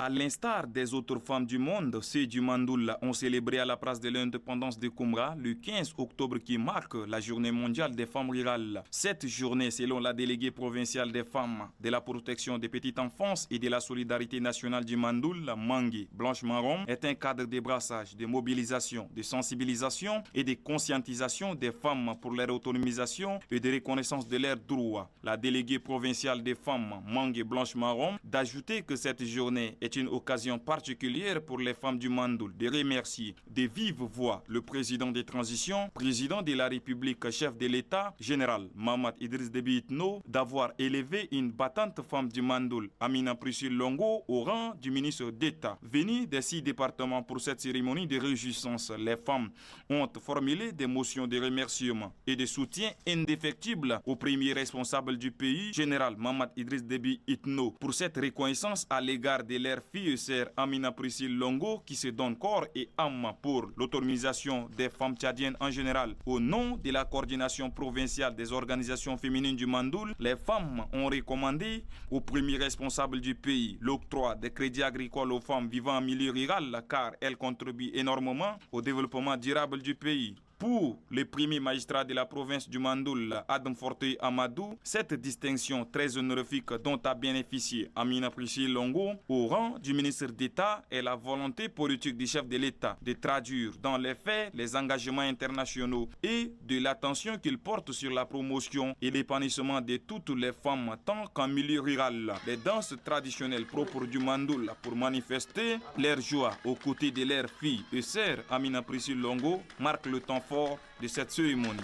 À l'instar des autres femmes du monde, ceux du Mandoul ont célébré à la place de l'indépendance de Koumra le 15 octobre qui marque la journée mondiale des femmes rurales. Cette journée, selon la déléguée provinciale des femmes, de la protection des petites enfances et de la solidarité nationale du Mandoul, Mangui Blanche Marron, est un cadre de brassage, de mobilisation, de sensibilisation et de conscientisation des femmes pour leur autonomisation et de reconnaissance de leurs droits. La déléguée provinciale des femmes, Mangui Blanche Marron, d'ajouter que cette journée est une occasion particulière pour les femmes du Mandoul de remercier de vive voix le président des transitions, président de la République, chef de l'État, général Mahamat Idriss Déby Itno, d'avoir élevé une battante femme du Mandoul, Amina Priscille Longo, au rang du ministre d'État. Venue des 6 départements pour cette cérémonie de réjouissance, les femmes ont formulé des motions de remerciement et de soutien indéfectible au premier responsable du pays, général Mahamat Idriss Déby Itno, pour cette reconnaissance à l'égard de leur fille et sœur Amina Priscille Longo qui se donne corps et âme pour l'autonomisation des femmes tchadiennes en général. Au nom de la coordination provinciale des organisations féminines du Mandoul, les femmes ont recommandé au premier responsable du pays l'octroi des crédits agricoles aux femmes vivant en milieu rural car elles contribuent énormément au développement durable du pays. Pour le premier magistrat de la province du Mandoul, Adam Fortey Amadou, cette distinction très honorifique dont a bénéficié Amina Priscille Longo au rang du ministre d'État est la volonté politique du chef de l'État de traduire dans les faits les engagements internationaux et de l'attention qu'il porte sur la promotion et l'épanouissement de toutes les femmes tant qu'en milieu rural. Les danses traditionnelles propres du Mandoul pour manifester leur joie aux côtés de leurs filles et sœurs Amina Priscille Longo marquent le temps fort de cette cérémonie.